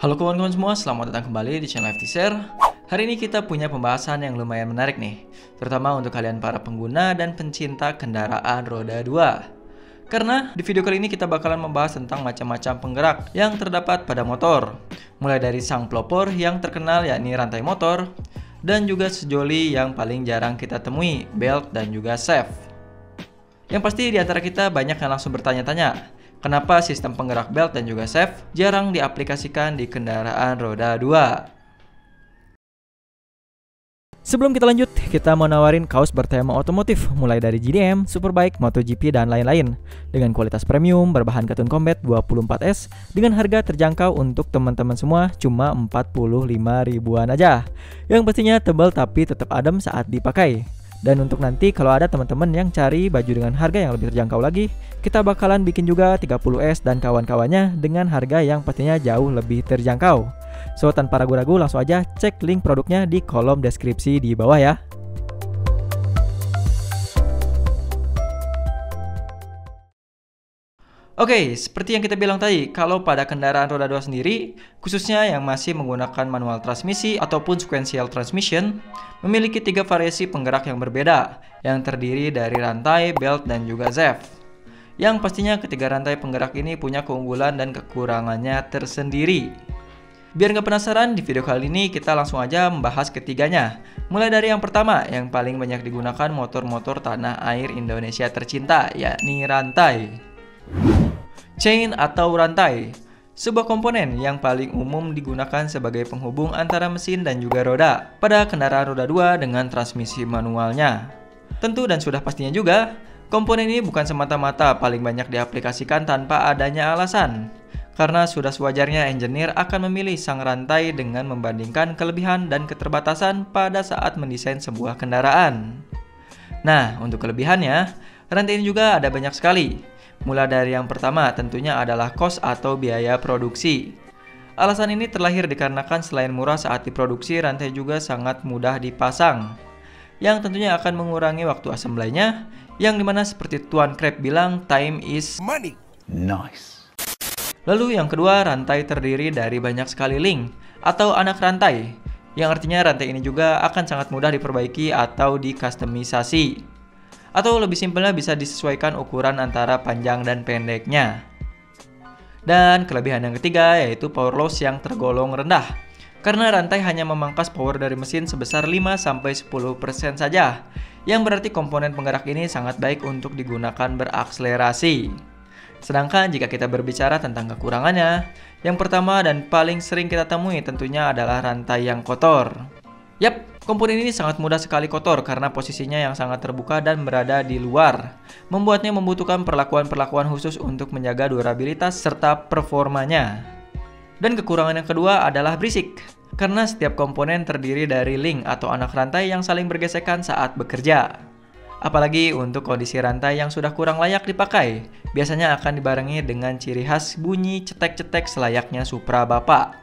Halo kawan-kawan semua, selamat datang kembali di channel FT Share. Hari ini kita punya pembahasan yang lumayan menarik nih, terutama untuk kalian para pengguna dan pencinta kendaraan roda 2. Karena di video kali ini kita bakalan membahas tentang macam-macam penggerak yang terdapat pada motor. Mulai dari sang pelopor yang terkenal yakni rantai motor, dan juga sejoli yang paling jarang kita temui, belt dan juga shaft. Yang pasti di antara kita banyak yang langsung bertanya-tanya, kenapa sistem penggerak belt dan juga shaft jarang diaplikasikan di kendaraan roda 2? Sebelum kita lanjut, kita mau nawarin kaos bertema otomotif mulai dari JDM, Superbike, MotoGP, dan lain-lain dengan kualitas premium berbahan katun combat 24S dengan harga terjangkau untuk teman-teman semua cuma 45 ribuan aja. Yang pastinya tebal tapi tetap adem saat dipakai. Dan untuk nanti kalau ada teman-teman yang cari baju dengan harga yang lebih terjangkau lagi, kita bakalan bikin juga 30S dan kawan-kawannya dengan harga yang pastinya jauh lebih terjangkau. So tanpa ragu-ragu langsung aja cek link produknya di kolom deskripsi di bawah ya. Oke, seperti yang kita bilang tadi, kalau pada kendaraan roda 2 sendiri, khususnya yang masih menggunakan manual transmisi ataupun sequential transmission, memiliki 3 variasi penggerak yang berbeda, yang terdiri dari rantai, belt, dan juga shaft. Yang pastinya ketiga rantai penggerak ini punya keunggulan dan kekurangannya tersendiri. Biar nggak penasaran, di video kali ini kita langsung aja membahas ketiganya. Mulai dari yang pertama, yang paling banyak digunakan motor-motor tanah air Indonesia tercinta, yakni rantai. Chain atau rantai, sebuah komponen yang paling umum digunakan sebagai penghubung antara mesin dan juga roda pada kendaraan roda 2 dengan transmisi manualnya. Tentu dan sudah pastinya juga, komponen ini bukan semata-mata paling banyak diaplikasikan tanpa adanya alasan. Karena sudah sewajarnya engineer akan memilih sang rantai dengan membandingkan kelebihan dan keterbatasan pada saat mendesain sebuah kendaraan. Nah, untuk kelebihannya, rantai ini juga ada banyak sekali. Mulai dari yang pertama tentunya adalah cost atau biaya produksi. Alasan ini terlahir dikarenakan selain murah saat diproduksi, rantai juga sangat mudah dipasang, yang tentunya akan mengurangi waktu assembly-nya, yang dimana seperti Tuan Krab bilang, time is money. Nice. Lalu yang kedua, rantai terdiri dari banyak sekali link atau anak rantai, yang artinya rantai ini juga akan sangat mudah diperbaiki atau dikustomisasi. Atau lebih simpelnya bisa disesuaikan ukuran antara panjang dan pendeknya. Dan kelebihan yang ketiga yaitu power loss yang tergolong rendah. Karena rantai hanya memangkas power dari mesin sebesar 5-10% saja. Yang berarti komponen penggerak ini sangat baik untuk digunakan berakselerasi. Sedangkan jika kita berbicara tentang kekurangannya, yang pertama dan paling sering kita temui tentunya adalah rantai yang kotor. Yap, komponen ini sangat mudah sekali kotor karena posisinya yang sangat terbuka dan berada di luar. Membuatnya membutuhkan perlakuan-perlakuan khusus untuk menjaga durabilitas serta performanya. Dan kekurangan yang kedua adalah berisik. Karena setiap komponen terdiri dari link atau anak rantai yang saling bergesekan saat bekerja. Apalagi untuk kondisi rantai yang sudah kurang layak dipakai, biasanya akan dibarengi dengan ciri khas bunyi cetek-cetek selayaknya Supra Bapak.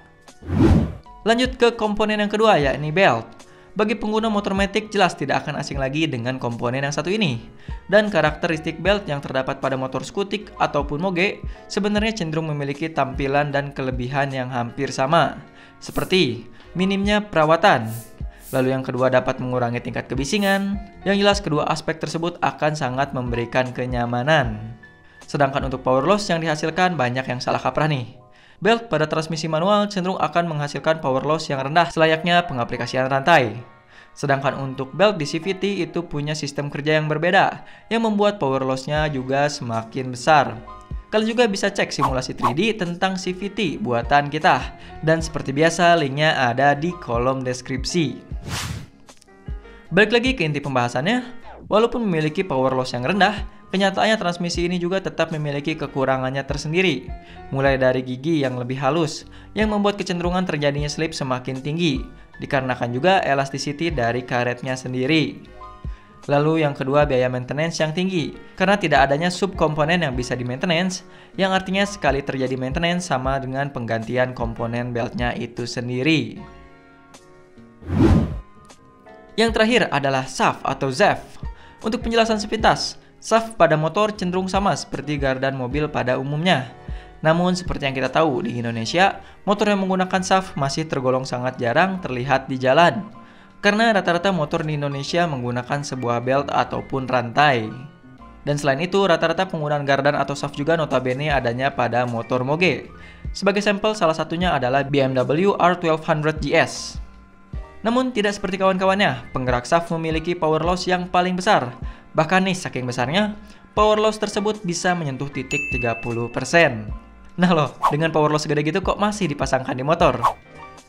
Lanjut ke komponen yang kedua yakni belt. Bagi pengguna motor matic jelas tidak akan asing lagi dengan komponen yang satu ini. Dan karakteristik belt yang terdapat pada motor skutik ataupun moge sebenarnya cenderung memiliki tampilan dan kelebihan yang hampir sama. Seperti minimnya perawatan. Lalu yang kedua dapat mengurangi tingkat kebisingan. Yang jelas kedua aspek tersebut akan sangat memberikan kenyamanan. Sedangkan untuk power loss yang dihasilkan banyak yang salah kaprah nih. Belt pada transmisi manual cenderung akan menghasilkan power loss yang rendah selayaknya pengaplikasian rantai. Sedangkan untuk belt di CVT itu punya sistem kerja yang berbeda, yang membuat power loss-nya juga semakin besar. Kalian juga bisa cek simulasi 3D tentang CVT buatan kita. Dan seperti biasa linknya ada di kolom deskripsi. Balik lagi ke inti pembahasannya, walaupun memiliki power loss yang rendah, kenyataannya transmisi ini juga tetap memiliki kekurangannya tersendiri. Mulai dari gigi yang lebih halus, yang membuat kecenderungan terjadinya slip semakin tinggi, dikarenakan juga elasticity dari karetnya sendiri. Lalu yang kedua biaya maintenance yang tinggi, karena tidak adanya subkomponen yang bisa di maintenance, yang artinya sekali terjadi maintenance sama dengan penggantian komponen beltnya itu sendiri. Yang terakhir adalah shaft atau shaft. Untuk penjelasan sepintas, shaft pada motor cenderung sama seperti gardan mobil pada umumnya. Namun seperti yang kita tahu di Indonesia, motor yang menggunakan SAF masih tergolong sangat jarang terlihat di jalan. Karena rata-rata motor di Indonesia menggunakan sebuah belt ataupun rantai. Dan selain itu, rata-rata penggunaan gardan atau SAF juga notabene adanya pada motor moge. Sebagai sampel, salah satunya adalah BMW R1200 GS. Namun tidak seperti kawan-kawannya, penggerak SAF memiliki power loss yang paling besar. Bahkan nih, saking besarnya, power loss tersebut bisa menyentuh titik 30%. Nah loh, dengan power loss segede gitu kok masih dipasangkan di motor?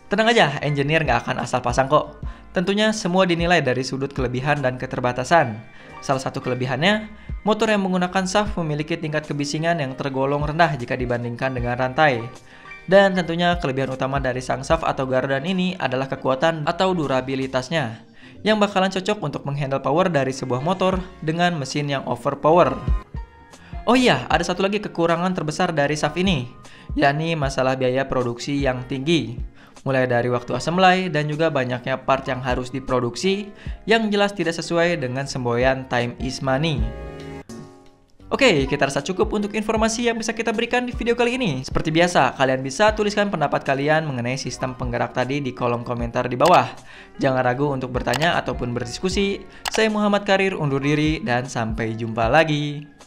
Tenang aja, engineer nggak akan asal pasang kok. Tentunya semua dinilai dari sudut kelebihan dan keterbatasan. Salah satu kelebihannya, motor yang menggunakan SAF memiliki tingkat kebisingan yang tergolong rendah jika dibandingkan dengan rantai. Dan tentunya kelebihan utama dari sang SAF atau gardan ini adalah kekuatan atau durabilitasnya, yang bakalan cocok untuk menghandle power dari sebuah motor dengan mesin yang overpower. Oh iya, ada satu lagi kekurangan terbesar dari SAF ini, yakni masalah biaya produksi yang tinggi. Mulai dari waktu assembly dan juga banyaknya part yang harus diproduksi yang jelas tidak sesuai dengan semboyan time is money. Oke, kita rasa cukup untuk informasi yang bisa kita berikan di video kali ini. Seperti biasa, kalian bisa tuliskan pendapat kalian mengenai sistem penggerak tadi di kolom komentar di bawah. Jangan ragu untuk bertanya ataupun berdiskusi. Saya Muhammad Karir undur diri dan sampai jumpa lagi.